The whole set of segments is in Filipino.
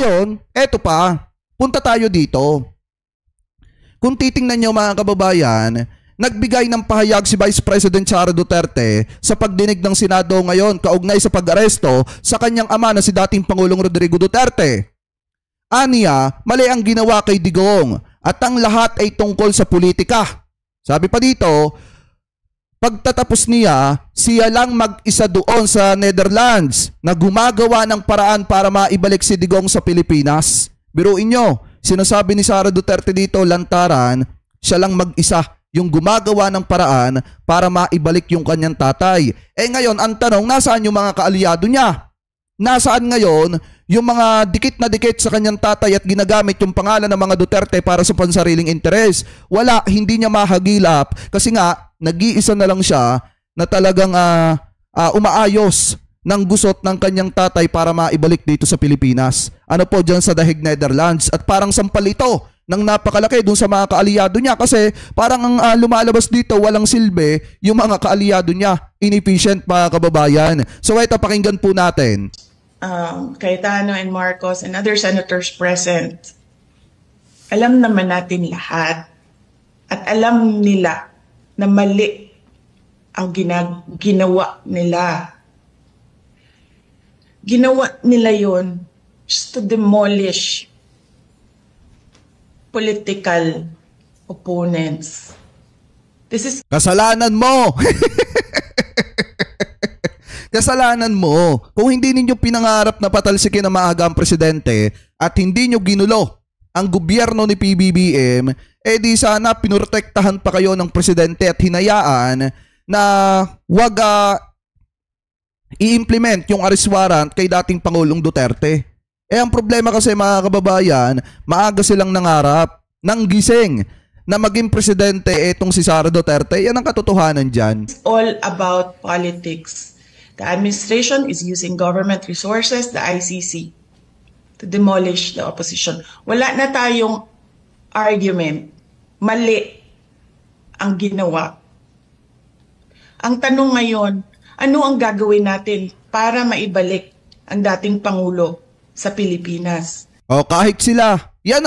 ngayon, eto pa, punta tayo dito. Kung titingnan nyo mga kababayan, nagbigay ng pahayag si Vice President Sara Duterte sa pagdinig ng Senado ngayon kaugnay sa pag-aresto sa kanyang ama na si dating Pangulong Rodrigo Duterte. Aniya, mali ang ginawa kay Digong at ang lahat ay tungkol sa politika. Sabi pa dito, pagtatapos niya, siya lang mag-isa doon sa Netherlands na gumagawa ng paraan para maibalik si Digong sa Pilipinas. Biruin nyo, sinasabi ni Sara Duterte dito, lantaran, siya lang mag-isa yung gumagawa ng paraan para maibalik yung kanyang tatay. Eh ngayon, ang tanong, nasaan yung mga kaalyado niya? Nasaan ngayon yung mga dikit na dikit sa kanyang tatay at ginagamit yung pangalan ng mga Duterte para sa pansariling interes? Wala, hindi niya mahagilap kasi nga, nag-iisa na lang siya na talagang umaayos ng gusot ng kanyang tatay para maibalik dito sa Pilipinas. Ano po dyan sa Dahig Netherlands. At parang sampal ito ng napakalaki dun sa mga kaalyado niya kasi parang ang lumalabas dito walang silbi yung mga kaalyado niya. Inefficient mga kababayan. So ito, pakinggan po natin. Cayetano and Marcos and other senators present, alam naman natin lahat at alam nila na mali ang ginawa nila. Ginawa nila yon just to demolish political opponents. This is kasalanan mo. Kasalanan mo. Kung hindi ninyo pinangarap na patalsikin na maaga ang presidente at hindi nyo ginulo ang gobyerno ni PBBM, eh di sana pinurtektahan pa kayo ng presidente at hinayaan na wag i-implement yung arrest warrant kay dating Pangulong Duterte. Eh ang problema kasi mga kababayan, maaga silang nangarap ng gising na maging presidente etong si Sara Duterte. Yan ang katotohanan dyan. It's all about politics. The administration is using government resources, the ICC, to demolish the opposition. Wala na tayong argument. Mali ang ginawa. Ang tanong ngayon, ano ang gagawin natin para maibalik ang dating Pangulo sa Pilipinas? O kahit sila, yan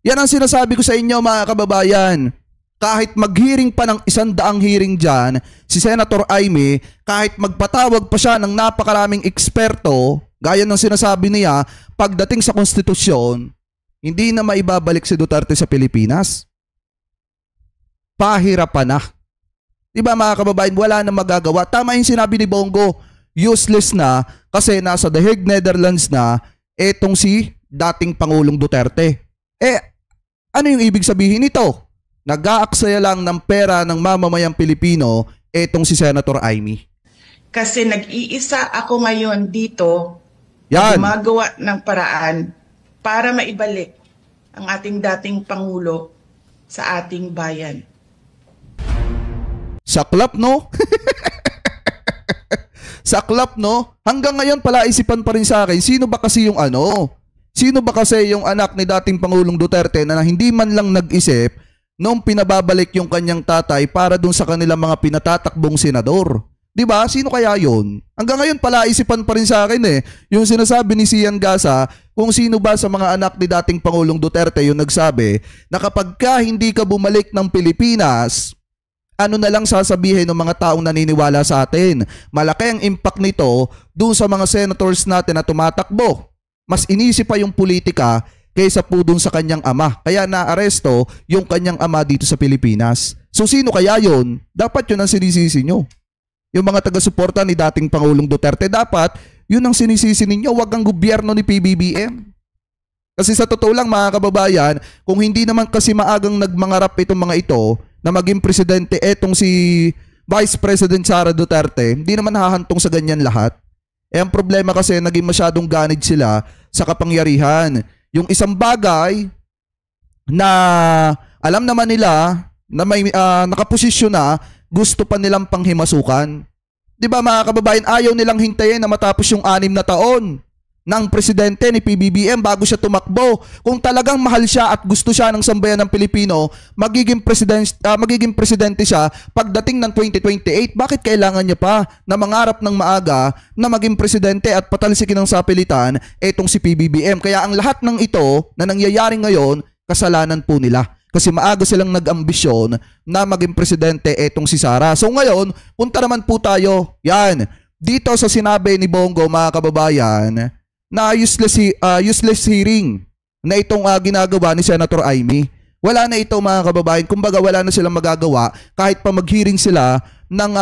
yan ang sinasabi ko sa inyo mga kababayan. Kahit maghearing pa ng 100 hearing dyan, si Senator Amy, kahit magpatawag pa siya ng napakaraming eksperto, gaya ng sinasabi niya, pagdating sa konstitusyon, hindi na maibabalik si Duterte sa Pilipinas. Pahirapan na. Diba mga kababayan, wala na magagawa. Tama yung sinabi ni Bongo, useless na kasi nasa The Hague, Netherlands na etong si dating Pangulong Duterte. Eh, ano yung ibig sabihin nito? Nag-aaksaya lang ng pera ng mamamayang Pilipino etong si Senator Amy. Kasi nag-iisa ako ngayon dito yan, gumagawa ng paraan para maibalik ang ating dating Pangulo sa ating bayan. Saklap, no? Saklap, no? Hanggang ngayon pala isipan pa rin sa akin, sino ba kasi yung Sino ba kasi yung anak ni dating Pangulong Duterte na hindi man lang nag-isip nung pinababalik yung kanyang tatay para dun sa kanilang mga pinatatakbong senador? Diba? Sino kaya yun? Hanggang ngayon pala isipan pa rin sa akin yung sinasabi ni Sian Gasa kung sino ba sa mga anak ni dating Pangulong Duterte yung nagsabi na kapag ka hindi ka bumalik ng Pilipinas, ano na lang sasabihin ng mga taong naniniwala sa atin? Malaki ang impact nito dun sa mga senators natin na tumatakbo. Mas inisip pa yung politika kaysa po dun sa kanyang ama. Kaya naaresto yung kanyang ama dito sa Pilipinas. So sino kaya yun? Dapat yun ang sinisisi nyo. Yung mga taga-suporta ni dating Pangulong Duterte, dapat yun ang sinisisi ninyo, wag ang gobyerno ni PBBM. Kasi sa totoo lang mga kababayan, kung hindi naman kasi maagang nagmangarap itong mga ito na maging presidente etong si Vice President Sara Duterte, hindi naman hahantong sa ganyan lahat. Eh ang problema kasi naging masyadong ganid sila sa kapangyarihan. Yung isang bagay na alam naman nila na may nakaposisyon na, gusto pa nilang panghimasukan. 'Di ba mga kababayan, ayaw nilang hintayin na matapos yung 6 na taon ng presidente ni PBBM bago siya tumakbo. Kung talagang mahal siya at gusto siya ng sambayan ng Pilipino, magiging presidente siya pagdating ng 2028. Bakit kailangan niya pa na mangarap ng maaga na maging presidente at patalsikin ng sapilitan etong si PBBM? Kaya ang lahat ng ito na nangyayari ngayon, kasalanan po nila. Kasi maaga silang nag-ambisyon na maging presidente etong si Sara. So ngayon, punta naman po tayo, yan, dito sa sinabi ni Bongo, mga kababayan, na useless hearing na itong ginagawa ni Senator Amy. Wala na ito, mga kababayan. Kumbaga wala na silang magagawa kahit pa mag-hearing sila ng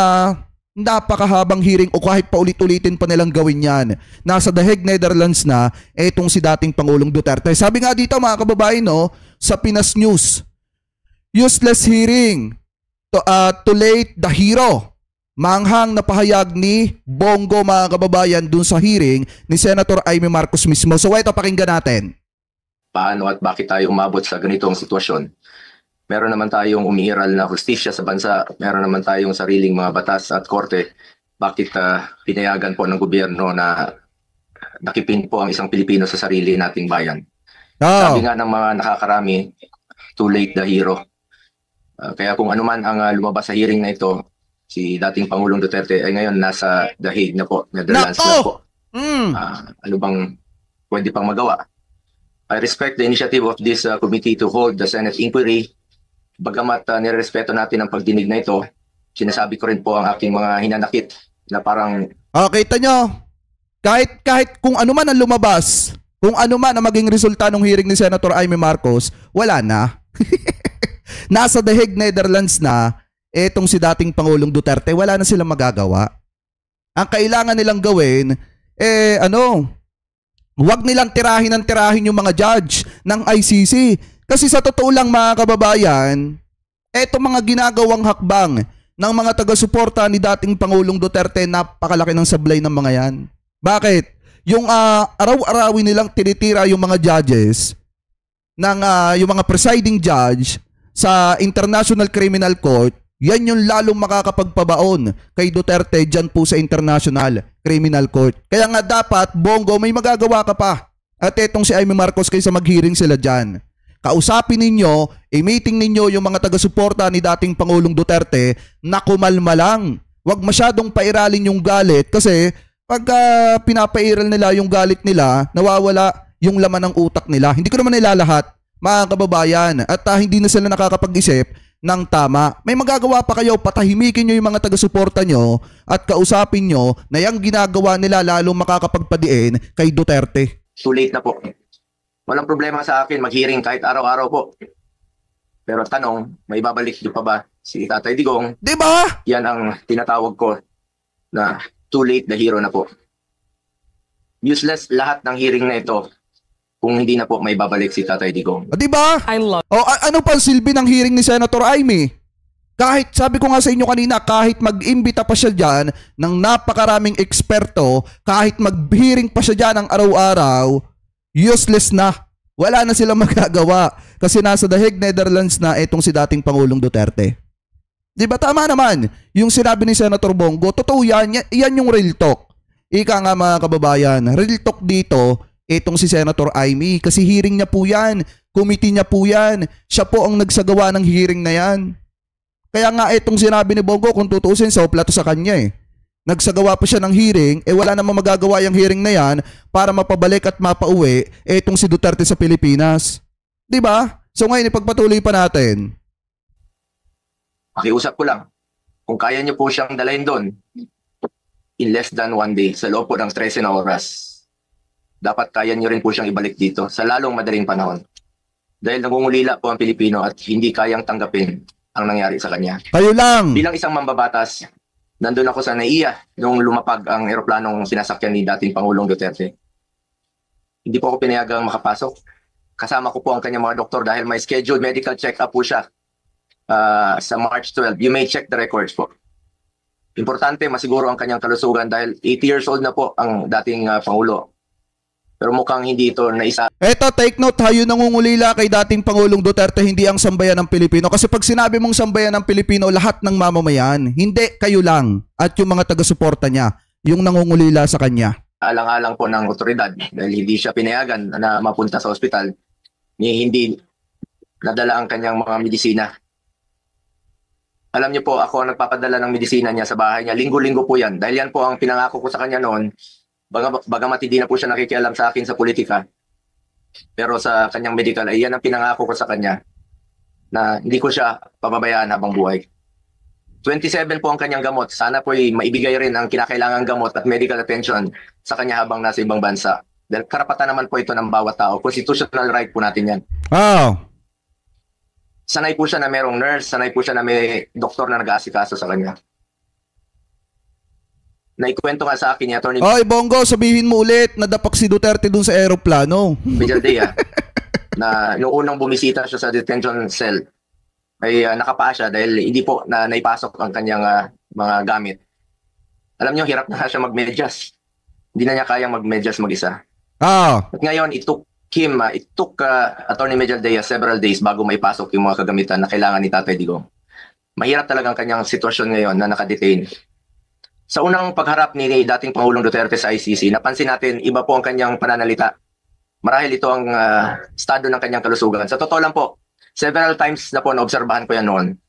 napakahabang hearing o kahit pa ulit-ulitin pa nilang gawin yan. Nasa The Hague, Netherlands na itong si dating Pangulong Duterte. Sabi nga dito, mga kababayan, no, sa Pinas News, useless hearing to late the hero. Manghang na pahayag ni Bongo, mga kababayan, dun sa hearing ni Senator Amy Marcos mismo. So ito, pakinggan natin. Paano at bakit tayo umabot sa ganitong sitwasyon? Meron naman tayong umiiral na hustisya sa bansa. Meron naman tayong sariling mga batas at korte. Bakit pinayagan po ng gobyerno na nakipin po ang isang Pilipino sa sarili nating bayan? Sabi nga ng mga nakakarami, too late the hero. Kaya kung ano man ang lumabas sa hearing na ito, si dating Pangulong Duterte ay ngayon nasa The Hague na po, Netherlands na po. Ano bang pwede pang magawa? I respect the initiative of this committee to hold the Senate inquiry. Bagamat nirespeto natin ang pagdinig na ito, sinasabi ko rin po ang aking mga hinanakit na parang... kita nyo, kahit kung ano man ang lumabas, kung ano man ang maging resulta ng hearing ni Senator Amy Marcos, wala na. Nasa The Hague, Netherlands na, etong si dating Pangulong Duterte, wala na silang magagawa. Ang kailangan nilang gawin, huwag nilang tirahin yung mga judge ng ICC. Kasi sa totoo lang, mga kababayan, etong mga ginagawang hakbang ng mga taga-suporta ni dating Pangulong Duterte, napakalaki ng sablay ng mga yan. Bakit? Yung araw-arawin nilang tinitira yung mga judges, yung mga presiding judge sa International Criminal Court, yan yung lalong makakapagpabaon kay Duterte dyan po sa International Criminal Court. Kaya nga dapat, Bongo, may magagawa ka pa. At etong si Amy Marcos kaysa mag-hearing sila dyan. Kausapin ninyo, i-meeting ninyo yung mga taga-suporta ni dating Pangulong Duterte na kumalma lang. Huwag masyadong pairalin yung galit kasi pagka pinapairal nila yung galit nila, nawawala yung laman ng utak nila. Hindi ko naman nilalahat, mga kababayan, at hindi na sila nakakapag-isip ng tama. May magagawa pa kayo, patahimikin nyo yung mga taga-suporta nyo at kausapin nyo na yung ginagawa nila lalong makakapagpadiin kay Duterte. Too late na po. Walang problema sa akin mag-hearing kahit araw-araw po. Pero tanong, may babalik nyo pa ba si Tatay Digong? Diba? Yan ang tinatawag ko na too late the hero na po. Useless lahat ng hearing na ito kung hindi na po may babalik si Tatay Digong. Diba? Ano pa ang silbi ng hearing ni Senator Amy? Kahit, sabi ko nga sa inyo kanina, kahit mag-imbita pa siya dyan ng napakaraming eksperto, kahit mag-hearing pa siya dyan ng araw-araw, useless na. Wala na silang magagawa. Kasi nasa The Hague, Netherlands na itong si dating Pangulong Duterte. Diba? Tama naman. Yung sinabi ni Senator Bongo, totoo yan. Yan yung real talk. Ika nga, mga kababayan, real talk dito, itong si Senator Amy, kasi hearing niya po yan, committee niya po yan, siya po ang nagsagawa ng hearing na yan. Kaya nga itong sinabi ni Bongo, kung tutuusin, sa plato sa kanya eh. Nagsagawa pa siya ng hearing, wala namang magagawa yung hearing na yan para mapabalik at mapauwi itong si Duterte sa Pilipinas. Diba? So ngayon, ipagpatuloy pa natin. Pakiusap ko lang, kung kaya niyo po siyang dalayin doon, in less than 1 day, sa loob po ng 13 na oras, dapat kaya nyo rin po siyang ibalik dito sa lalong madaling panahon. Dahil nangungulila po ang Pilipino at hindi kayang tanggapin ang nangyari sa kanya. Kayo lang! Bilang isang mambabatas, nandun ako sa NAIA nung lumapag ang eroplanong sinasakyan ni dating Pangulong Duterte. Hindi po ako pinayagang makapasok. Kasama ko po ang kanyang mga doktor dahil may scheduled medical check-up po siya sa March 12. You may check the records po. Importante, masiguro ang kanyang kalusugan dahil 80 years old na po ang dating Pangulo. Pero mukhang hindi ito naisa. Eto, take note ha, yung nangungulila kay dating Pangulong Duterte, hindi ang sambayan ng Pilipino. Kasi pag sinabi mong sambayan ng Pilipino, lahat ng mamamayan, hindi, kayo lang. At yung mga taga-suporta niya, yung nangungulila sa kanya. alang-alang po ng otoridad dahil hindi siya pinayagan na mapunta sa ospital, hindi nadala ang kanyang mga medisina. Alam niyo po, ako ang nagpapadala ng medisina niya sa bahay niya. Linggo-linggo po yan. Dahil yan po ang pinangako ko sa kanya noon, bagamat hindi na po siya nakikialam sa akin sa politika. Pero sa kanyang medical, ay yan ang pinangako ko sa kanya na hindi ko siya pababayaan habang buhay. 27 po ang kanyang gamot. Sana po ay maibigay rin ang kinakailangang gamot at medical attention sa kanya habang nasa ibang bansa. Dahil karapatan naman po ito ng bawat tao. Constitutional right po natin yan. Oh. Sanay po siya na merong nurse, sanay po siya na may doktor na nag-aasikaso sa kanya. Naikwento nga sa akin ni Atty. Oy, Bongo, sabihin mo ulit, nadapak si Duterte dun sa aeroplano. Mijaldea, na noong unang bumisita siya sa detention cell, ay nakapaa siya dahil hindi po na naipasok ang kanyang mga gamit. Alam niyo, hirap na siya magmedyas. Hindi na niya kayang magmedyas mag-isa. Ah. At ngayon, it took Atty. Mijaldea several days bago maipasok yung mga kagamitan na kailangan ni Tatay Digong. Mahirap talagang kanyang sitwasyon ngayon na nakadetain. Sa unang pagharap ni dating Pangulong Duterte sa ICC, napansin natin iba po ang kanyang pananalita. Marahil ito ang estado ng kanyang kalusugan. Sa totoo lang po, several times na po naobserbahan ko yan noon.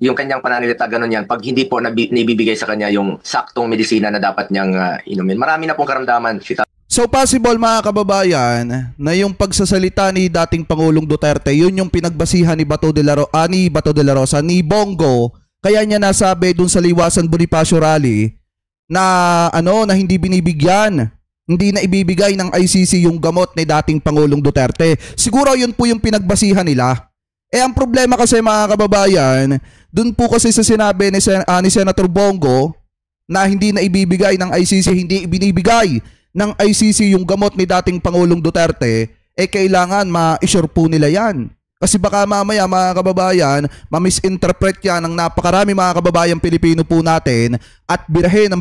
Yung kanyang pananalita, ganun yan. Pag hindi po nabibigay sa kanya yung saktong medisina na dapat niyang inumin. Marami na pong karamdaman. So possible mga kababayan na yung pagsasalita ni dating Pangulong Duterte, yun yung pinagbasihan ni Bato de la Rosa, ni Bongo, kaya niya nasabi dun sa Liwasan Bonifacio Rally na na hindi binibigyan, hindi na ibibigay ng ICC yung gamot ni dating Pangulong Duterte. Siguro yun po yung pinagbasihan nila. Ang problema kasi mga kababayan, dun po kasi sa sinabi ni Senator Bongo na hindi na ibibigay ng ICC, hindi ibinibigay ng ICC yung gamot ni dating Pangulong Duterte, kailangan ma-assure po nila yan. Kasi baka mamaya mga kababayan, ma-misinterpret yan ng napakarami mga kababayan Pilipino po natin at birahin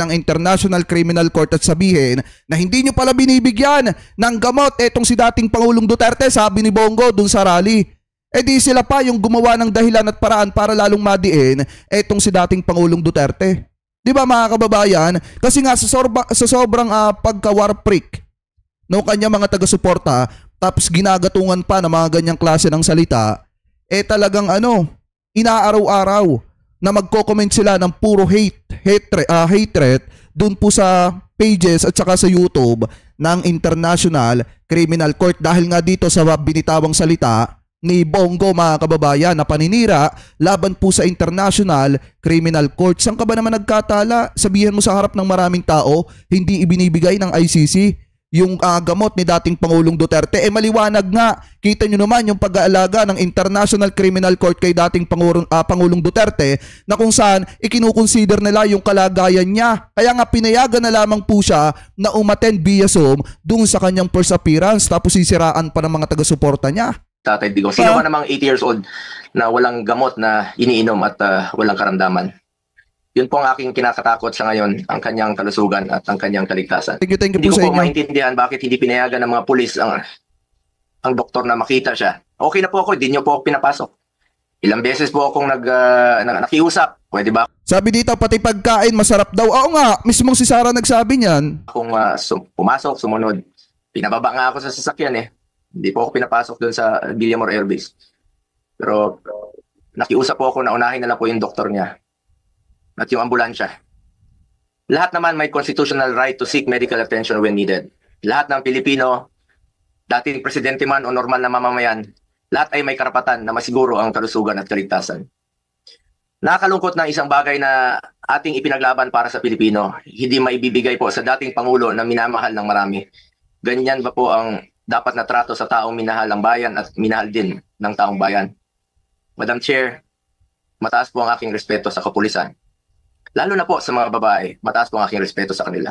ng International Criminal Court at sabihin na hindi nyo pala binibigyan ng gamot etong si dating Pangulong Duterte, sabi ni Bongo dun sa rally. Di sila pa yung gumawa ng dahilan at paraan para lalong madiin etong si dating Pangulong Duterte. Di ba mga kababayan? Kasi nga sa sobrang pagka-war freak no kanya mga taga-suporta, tapos ginagatungan pa ng mga ganyang klase ng salita, talagang inaaraw-araw na magko-comment sila ng puro hatred dun po sa pages at saka sa YouTube ng International Criminal Court dahil nga dito sa binitawang salita ni Bongo mga kababayan na paninira laban po sa International Criminal Court. Saan ka ba naman nagkatala? Sabihin mo sa harap ng maraming tao, hindi ibinibigay ng ICC yung gamot ni dating Pangulong Duterte. Maliwanag nga, kita nyo naman yung pag-aalaga ng International Criminal Court kay dating Pangulong Duterte na kung saan ikinukonsider nila yung kalagayan niya. Kaya nga pinayagan na lamang po siya na umattend via Zoom dun sa kanyang first appearance tapos sisiraan pa ng mga taga-suporta niya. Tatay Digong. Sino ba namang 80 years old na walang gamot na iniinom at walang karamdaman? Yun po ang aking kinakatakot sa ngayon, ang kanyang kalusugan at ang kanyang kaligtasan. Thank you hindi po ko sa po inyo. maintindihan bakit hindi pinayagan ng mga pulis ang doktor na makita siya. Okay na po ako, hindi niyo po ako pinapasok. Ilang beses po akong nakiusap. Pwede ba Sabi dito, pati pagkain masarap daw. Oo nga, mismong si Sarah nagsabi niyan. akong pumasok, sumunod? Pinababa nga ako sa sasakyan eh. Hindi po ako pinapasok doon sa Villamor Air Base. Pero nakiusap po ako na unahin na lang po yung doktor niya at yung ambulansya. Lahat naman may constitutional right to seek medical attention when needed. Lahat ng Pilipino, dating presidente man o normal na mamamayan, lahat ay may karapatan na masiguro ang kalusugan at kaligtasan. Nakakalungkot na isang bagay na ating ipinaglaban para sa Pilipino, hindi maibibigay po sa dating Pangulo na minamahal ng marami. Ganyan ba po ang dapat na trato sa taong minahal ang bayan at minahal din ng taong bayan? Madam Chair, mataas po ang aking respeto sa kapulisan. Lalo na po sa mga babae, mataas po ang aking respeto sa kanila.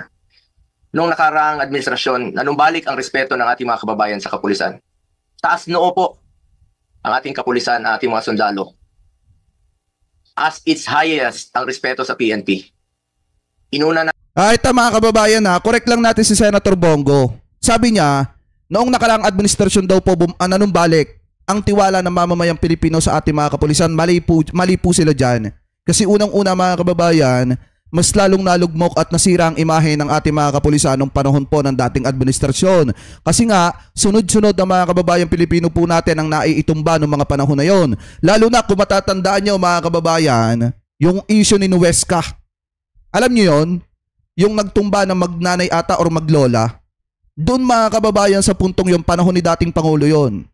Noong nakaraang administrasyon, nanumbalik ang respeto ng ating mga kababayan sa kapulisan. Taas noo po ang ating kapulisan, ang ating mga sundalo. As its highest ang respeto sa PNP. Inuna na... Ito mga kababayan correct lang natin si Senator Bongo. Sabi niya, noong nakaraang administrasyon daw po nanumbalik ang tiwala ng mamamayang Pilipino sa ating mga kapulisan. Mali po sila dyan. Kasi unang-una mga kababayan, mas lalong nalugmok at nasira ang imahe ng ating mga kapulisan nung panahon po ng dating administrasyon. Kasi nga, sunod-sunod ang mga kababayan Pilipino po natin ang naiitumba noong mga panahon na yon. Lalo na kung matatandaan nyo mga kababayan, yung issue ni Nuesca. Alam nyo yon? Yung nagtumba ng magnanay ata or maglola. Doon mga kababayan sa puntong yung panahon ni dating Pangulo yon.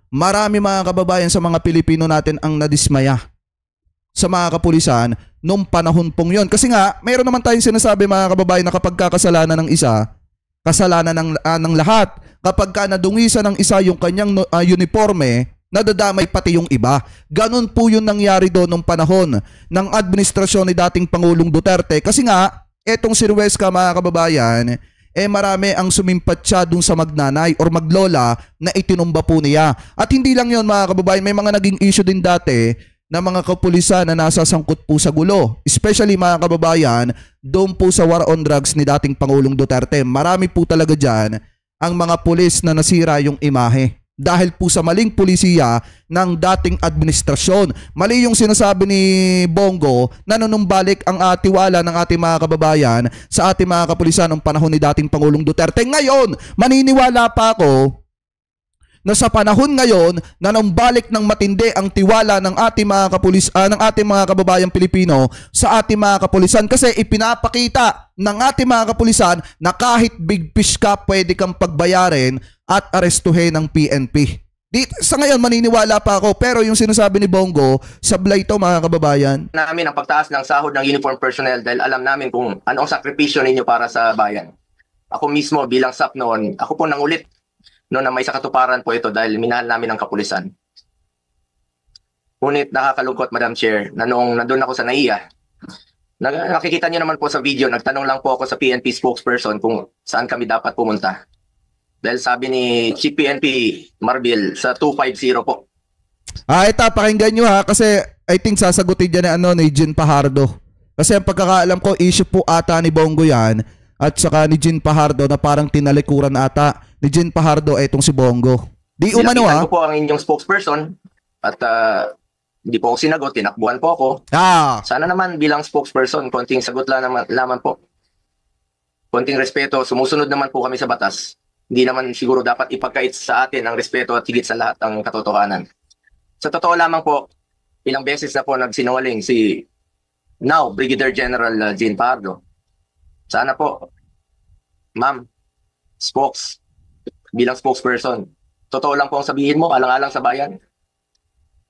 Marami mga kababayan sa mga Pilipino natin ang nadismaya sa mga kapulisan nung panahon pong yon. Kasi nga, mayroon naman tayong sinasabi mga kababayan na kapag kasalanan ng isa, kasalanan ng lahat. Kapag ka nadungisan ng isa yung kanyang uniforme, nadadamay pati yung iba. Ganon po yung nangyari doon nung panahon ng administrasyon ni dating Pangulong Duterte. Kasi nga, etong si Nuesca mga kababayan, marami ang sumimpatsa dun sa magnanay or maglola na itinumba po niya. At hindi lang yon mga kababayan, may mga naging issue din dati na mga kapulisan na nasasangkot po sa gulo. Especially mga kababayan, doon po sa war on drugs ni dating Pangulong Duterte. Marami po talaga dyan ang mga pulis na nasira yung imahe. Dahil po sa maling pulisiya ng dating administrasyon. Mali yung sinasabi ni Bongo na nanumbalik ang tiwala ng ating mga kababayan sa ating mga kapulisan ng panahon ni dating Pangulong Duterte. Ngayon, maniniwala pa ako na sa panahon ngayon na numbalik ng matindi ang tiwala ng ating mga ng ating mga kababayang Pilipino sa ating mga kapulisan, kasi ipinapakita ng ating mga kapulisan na kahit big fish ka pwede kang pagbayarin at arestuhin ng PNP. Sa ngayon maniniwala pa ako, pero yung sinasabi ni Bongo, sablay ito mga kababayan. Namin ang pagtaas ng sahod ng uniform personnel dahil alam namin kung anong sakripisyo ninyo para sa bayan. Ako mismo bilang SAP noon, ako po nangulit noon na may sakatuparan po ito dahil minahal namin ang kapulisan. Ngunit nakakalungkot, Madam Chair, na noong nandun ako sa NAIA, nakikita niyo naman po sa video, nagtanong lang po ako sa PNP spokesperson kung saan kami dapat pumunta. Dahil sabi ni Chief PNP Marbil sa 250 po. Ito, pakinggan nyo ha, kasi I think sasagutin dyan ni Jean Pajardo. Kasi ang pagkakaalam ko, issue po ata ni Bongo yan at saka ni Jean Pajardo na parang tinalikuran ata ni Jean Pajardo itong si Bongo. Di umano ha. Ko po ang inyong spokesperson at hindi po ako sinagot, tinakbuhan po ako. Sana naman bilang spokesperson, konting sagot lang naman po. Konting respeto, sumusunod naman po kami sa batas. Hindi naman siguro dapat ipagkait sa atin ang respeto at higit sa lahat ang katotohanan. Sa totoo lamang po, ilang beses na po nagsinungaling si now Brigadier General Jean Pajardo. Sana po, ma'am, bilang spokesperson, totoo lang po ang sabihin mo, alang-alang sa bayan.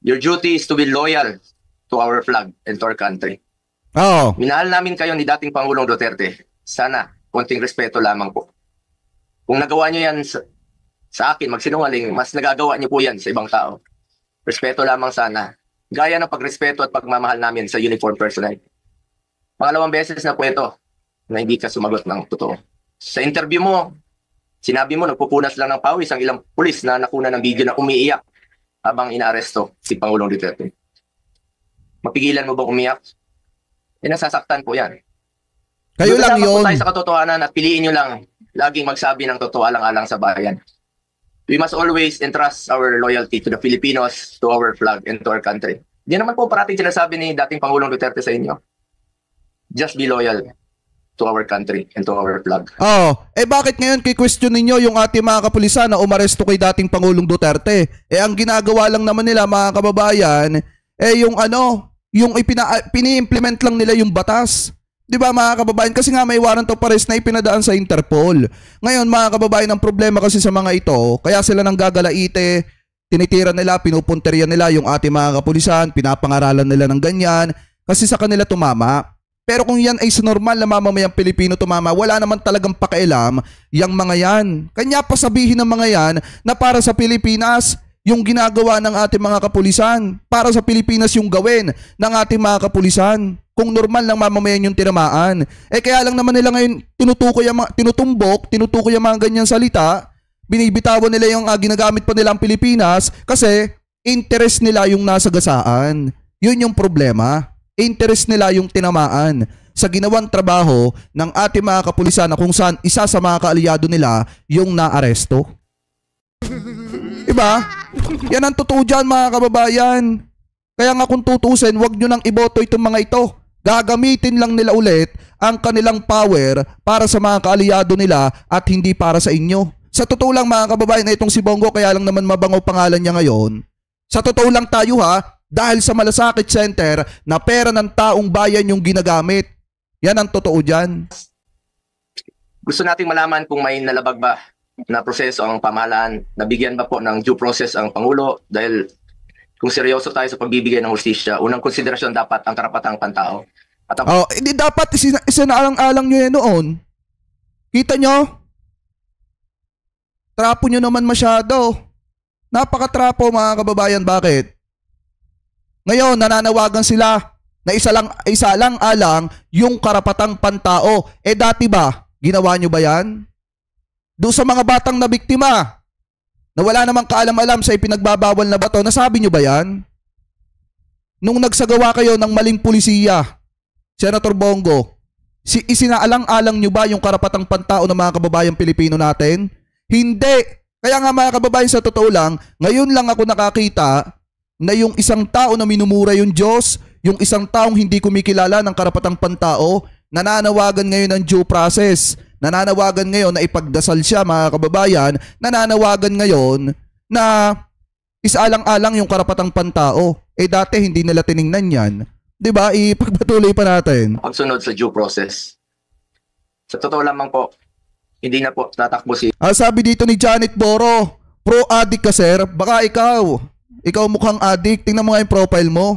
Your duty is to be loyal to our flag and to our country. Minahal namin kayo ni dating Pangulong Duterte. Sana, konting respeto lamang po. Kung nagawa nyo yan sa akin, magsinungaling, mas nagagawa nyo po yan sa ibang tao. Respeto lamang sana. Gaya ng pagrespeto at pagmamahal namin sa uniform personnel. Pangalawang beses na po ito na hindi ka sumagot ng totoo. Sa interview mo, sinabi mo nagpupunas lang ng pawis ang ilang pulis na nakuna ng video na umiiyak habang inaaresto si Pangulong Duterte. Mapigilan mo bang umiyak? Nasasaktan po yan. Kayo lang yun. Po tayo sa katotohanan at piliin nyo lang laging magsabi ng totoo alang-alang sa bayan. We must always entrust our loyalty to the Filipinos, to our flag, and to our country. Di naman po parating sinasabi ni dating Pangulong Duterte sa inyo. Just be loyal to our country and to our flag. Bakit ngayon ki-question ninyo yung ating mga kapulisan na umaresto kay dating Pangulong Duterte? Ang ginagawa lang naman nila mga kababayan, yung pini-implement lang nila yung batas. Di ba mga kababayan? Kasi nga may warrant of arrest na ipinadaan sa Interpol. Ngayon mga kababayan, ang problema kasi sa mga ito, kaya sila nang gagalaite, tinitira nila, pinupunteriya nila yung ating mga kapulisan, pinapangaralan nila ng ganyan, kasi sa kanila tumama. Pero kung yan ay sa normal na mamamayang Pilipino tumama, wala naman talagang pakialam yung mga yan. Kanya pa sabihin ng mga yan na para sa Pilipinas, yung ginagawa ng ating mga kapulisan, para sa Pilipinas yung gawin ng ating mga kapulisan. Kung normal lang mamamayan yung tinamaan. Kaya lang naman nila ngayon tinutukoy yung mga ganyan salita, binibitawan nila yung ginagamit pa nila ang Pilipinas kasi interest nila yung nasagasaan. Yun yung problema. Interest nila yung tinamaan sa ginawang trabaho ng ating mga kapulisan na kung saan isa sa mga kaalyado nila yung naaresto. Diba? Yan ang totoo dyan mga kababayan. Kaya nga kung tutusin, wag nyo nang iboto itong mga ito. Gagamitin lang nila ulit ang kanilang power para sa mga kaalyado nila at hindi para sa inyo. Sa totoo lang mga kababayan, na itong si Bongo, kaya lang naman mabango pangalan niya ngayon. Sa totoo lang tayo dahil sa Malasakit Center na pera ng taong bayan yung ginagamit. Yan ang totoo dyan. Gusto nating malaman kung may nalabag ba na proseso ang pamahalaan, nabigyan ba po ng due process ang Pangulo, dahil kung seryoso tayo sa pagbibigay ng hustisya, unang konsiderasyon dapat ang karapatang pantao. At ang Hindi dapat isinaalang-alang nyo yan noon. Kita nyo? Trapo nyo naman masyado. Napaka-trapo mga kababayan. Bakit? Ngayon, nananawagan sila na isa lang alang yung karapatang pantao. Dati ba? Ginawa nyo ba yan? Doon sa mga batang na biktima na wala namang kaalam-alam sa ipinagbabawal na bato, nasabi nyo ba yan? Nung nagsagawa kayo ng maling pulisiya, Senator Bongo, isinaalang-alang nyo ba yung karapatang pantao ng mga kababayang Pilipino natin? Hindi. Kaya nga mga kababayan, sa totoo lang, ngayon lang ako nakakita na yung isang tao na minumura yung Diyos, yung isang taong hindi kumikilala ng karapatang pantao, nananawagan ngayon ng due process. Nananawagan ngayon na ipagdasal siya mga kababayan, nananawagan ngayon na isaalang-alang yung karapatang pantao. Dati hindi nila tiningnan yan. 'Di ba? Ipagpatuloy pa natin. pagsunod sa due process. Sa totoo lamang po, hindi na po tatakbo si Sabi dito ni Janet Boro, pro-addict ka sir, baka ikaw mukhang addict, tingnan mo nga yung profile mo.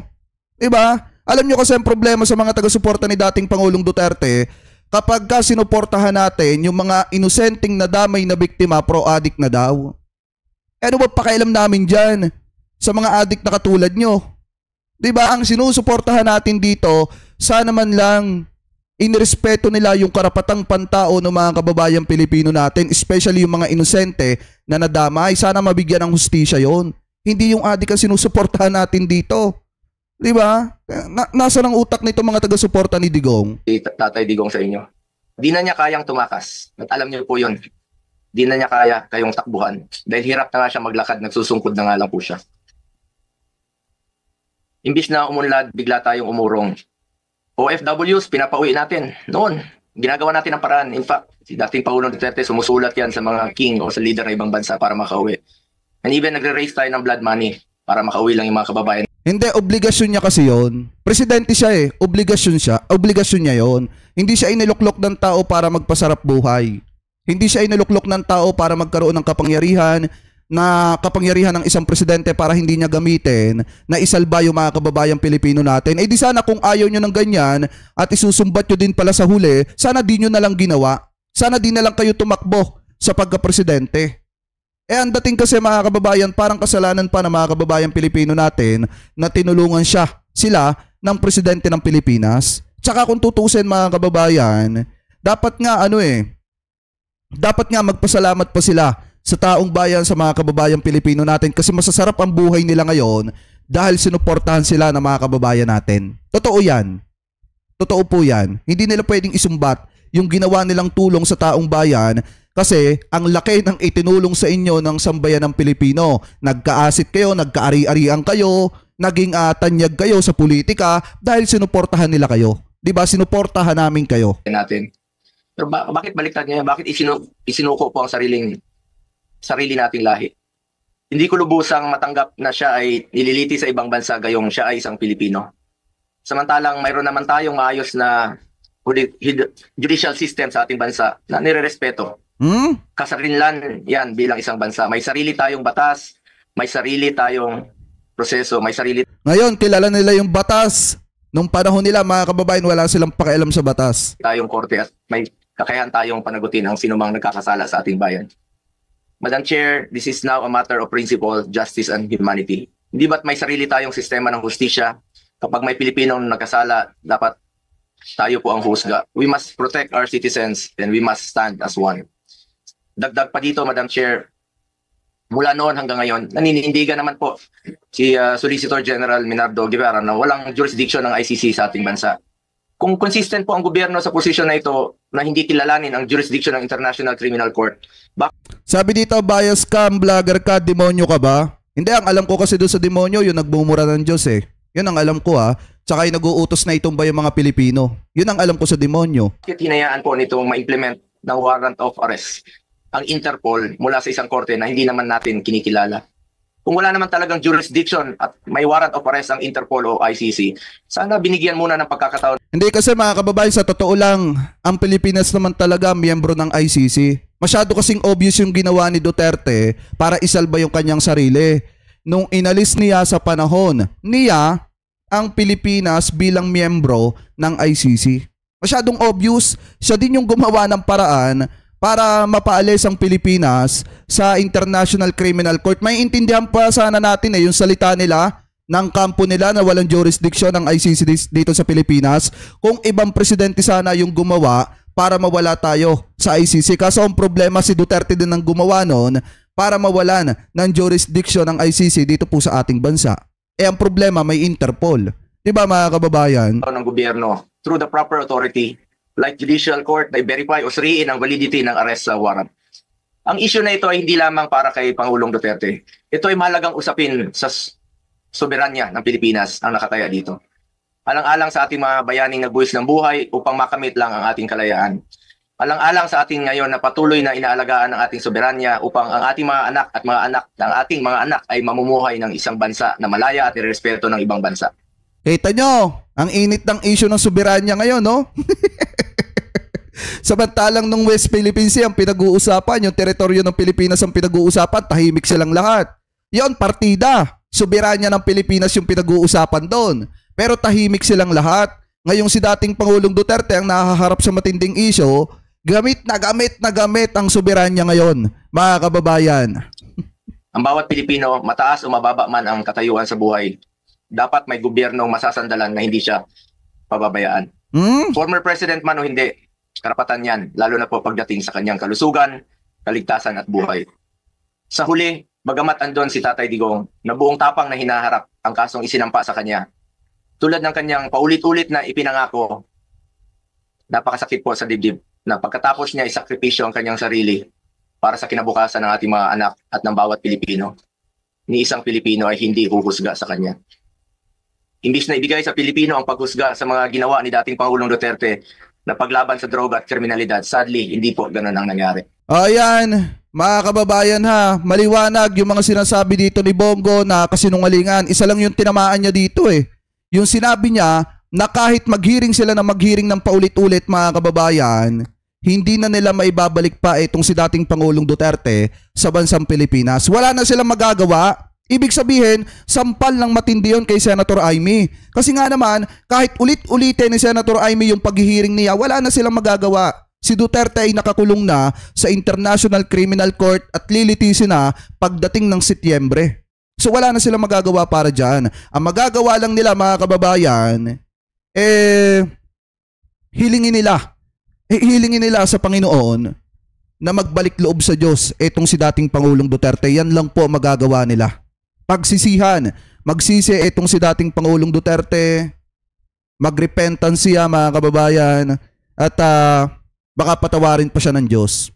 'Di ba? Alam nyo kasi ang problema sa mga taga-suporta ni dating Pangulong Duterte, kapag ka sinuportahan natin yung mga inosenteng nadamay na biktima, pro-addict na daw. Ano ba pakialam namin dyan sa mga addict na katulad nyo? Diba, ang sinusuportahan natin dito, sana man lang inirespeto nila yung karapatang pantao ng mga kababayang Pilipino natin, especially yung mga inosente na nadamay. Sana mabigyan ng hustisya yon. Hindi yung addict ang sinusuportahan natin dito. Diba? Nasa ng utak nito mga taga-suporta ni Digong? Tatay Digong sa inyo. Di na niya kayang tumakas. At alam niyo po yun. Di na niya kaya kayong takbuhan. Dahil hirap na nga siya maglakad, nagsusungkod na nga lang po siya. Imbis na umunlad, bigla tayong umurong. OFWs, pinapauwi natin. Noon, ginagawa natin ang paraan. In fact, si dating Pangulong Duterte, sumusulat yan sa mga king o sa leader ng ibang bansa para makauwi. And even nagre-raise tayo ng blood money para makauwi lang yung mga kababayan. Hindi, obligasyon niya kasi yon. Presidente siya obligasyon niya yon. Hindi siya iniluklok ng tao para magpasarap buhay. Hindi siya iniluklok ng tao para magkaroon ng kapangyarihan ng isang presidente para hindi niya gamitin na isalba yung mga kababayang Pilipino natin. Di sana kung ayaw nyo ng ganyan at isusumbat nyo din pala sa huli, sana di nyo na lang ginawa. Sana di na lang kayo tumakbo sa pagka-presidente. Ang dating kasi mga kababayan, parang kasalanan pa ng mga kababayang Pilipino natin na tinulungan sila ng presidente ng Pilipinas. Tsaka kung tutusin mga kababayan, dapat nga magpasalamat pa sila sa taong bayan, sa mga kababayang Pilipino natin, kasi masasarap ang buhay nila ngayon dahil sinuportahan sila ng mga kababayan natin. Totoo yan. Totoo po yan. Hindi nila pwedeng isumbat yung ginawa nilang tulong sa taong bayan. Kasi ang laki ng itinulong sa inyo ng sambayan ng Pilipino. Nagkaasit kayo, nagkaari-arian kayo, naging tanyag kayo sa politika dahil sinuportahan nila kayo. 'Di ba? Sinuportahan namin kayo. Natin. Pero bakit baliktad niya? Bakit isinuko po ang sarili nating lahi? Hindi ko lubusang matanggap na siya ay nililiti sa ibang bansa gayong siya ay isang Pilipino. Samantalang mayroon naman tayong maayos na judicial system sa ating bansa na nirerespeto. Kasarinlan yan bilang isang bansa. May sarili tayong batas, may sarili tayong proseso, may sarili. Ngayon, kilala nila yung batas. Nung panahon nila, mga kababayan, wala silang pakialam sa batas. Tayong korte at may kakayahan tayong panagutin ang sinumang nagkakasala sa ating bayan. Madam Chair, this is now a matter of principle, justice, and humanity. Hindi ba't may sarili tayong sistema ng hustisya? Kapag may Pilipinong nagkasala, dapat tayo po ang husga. We must protect our citizens and we must stand as one. Dagdag pa dito, Madam Chair, mula noon hanggang ngayon, naninindigan naman po si Solicitor General Minardo Guevara na walang jurisdiction ng ICC sa ating bansa. Kung consistent po ang gobyerno sa posisyon na ito na hindi kilalanin ang jurisdiction ng International Criminal Court. Sabi dito, bias ka, vlogger ka, demonyo ka ba? Hindi, ang alam ko kasi doon sa demonyo, yung nagbumura ng Diyos eh. Yun ang alam ko Tsaka yung nag-uutos na itumba yung mga Pilipino. Yun ang alam ko sa demonyo. Bakit hinayaan po nitong ma-implement ng warrant of arrest ang Interpol mula sa isang korte na hindi naman natin kinikilala? Kung wala naman talagang jurisdiction at may warrant of arrest ang Interpol o ICC, sana binigyan muna ng pagkakataon. Hindi kasi mga kababayan, sa totoo lang, ang Pilipinas naman talaga miyembro ng ICC. Masyado kasing obvious yung ginawa ni Duterte para isalba yung kanyang sarili. Nung inalis niya sa panahon niya ang Pilipinas bilang miyembro ng ICC. Masyadong obvious, siya din yung gumawa ng paraan para mapaalis ang Pilipinas sa International Criminal Court. May intindihan pa sana natin yung salita nila ng kampo nila na walang jurisdiction ng ICC dito sa Pilipinas kung ibang presidente sana yung gumawa para mawala tayo sa ICC. Kaso ang problema, si Duterte din ang gumawa noon para mawalan ng jurisdiction ng ICC dito po sa ating bansa. Ang problema, may Interpol. Diba mga kababayan? Ng gobyerno through the proper authority like judicial court na i-verify o suriin ang validity ng arrest warrant. Ang issue na ito ay hindi lamang para kay Pangulong Duterte. Ito ay mahalagang usapin sa soberanya ng Pilipinas ang nakataya dito. Alang-alang sa ating mga bayaning nagbuwis ng buhay upang makamit lang ang ating kalayaan. Alang-alang sa ating ngayon na patuloy na inaalagaan ang ating soberanya upang ang ating mga anak at mga anak ng ating mga anak ay mamumuhay ng isang bansa na malaya at irespeto ng ibang bansa. Kita nyo, ang init ng issue ng soberanya ngayon, no? Samantalang nung West Philippine Sea ang pinag-uusapan, yung teritoryo ng Pilipinas ang pinag-uusapan, tahimik silang lahat. Yon, partida. Soberanya ng Pilipinas yung pinag-uusapan doon. Pero tahimik silang lahat. Ngayong si dating Pangulong Duterte ang nahaharap sa matinding issue, gamit na gamit ang soberanya ngayon, mga kababayan. Ang bawat Pilipino, mataas o mababa man ang katayuan sa buhay, dapat may gobyernong masasandalan na hindi siya pababayaan. Former president man o hindi, karapatan yan, lalo na po pagdating sa kanyang kalusugan, kaligtasan at buhay. Sa huli, bagamat andon si Tatay Digong na buong tapang na hinaharap ang kasong isinampa sa kanya, tulad ng kanyang paulit-ulit na ipinangako, napakasakit po sa dibdib na pagkatapos niya isakripisyo ang kanyang sarili para sa kinabukasan ng ating mga anak at ng bawat Pilipino, ni isang Pilipino ay hindi huhusga sa kanya. Imbis na ibigay sa Pilipino ang paghusga sa mga ginawa ni dating Pangulong Duterte na paglaban sa droga at kriminalidad, sadly, hindi po ganun ang nangyari. Ayan, mga kababayan ha, maliwanag yung mga sinasabi dito ni Bongo na kasinungalingan. Isa lang yung tinamaan niya dito eh. Yung sinabi niya na kahit maghiring sila na maghiring ng paulit-ulit mga kababayan, hindi na nila maibabalik pa itong si dating Pangulong Duterte sa bansang Pilipinas. Wala na silang magagawa. Ibig sabihin, sampal ng matindi yun kay Senator Amy. Kasi nga naman, kahit ulit-ulitin ni Senator Amy yung paghihiring niya, wala na silang magagawa. Si Duterte ay nakakulong na sa International Criminal Court at lilitisin na pagdating ng Setyembre. So wala na silang magagawa para dyan. Ang magagawa lang nila mga kababayan, hilingin nila sa Panginoon na magbalik loob sa Diyos itong si dating Pangulong Duterte. Yan lang po magagawa nila. Pagsisihan, magsisi itong si dating Pangulong Duterte, magrepentance siya mga kababayan, at baka patawarin pa siya ng Diyos.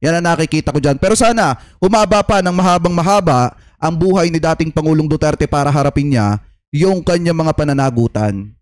Yan ang nakikita ko dyan. Pero sana, humaba pa ng mahabang mahaba ang buhay ni dating Pangulong Duterte para harapin niya yung kanyang mga pananagutan.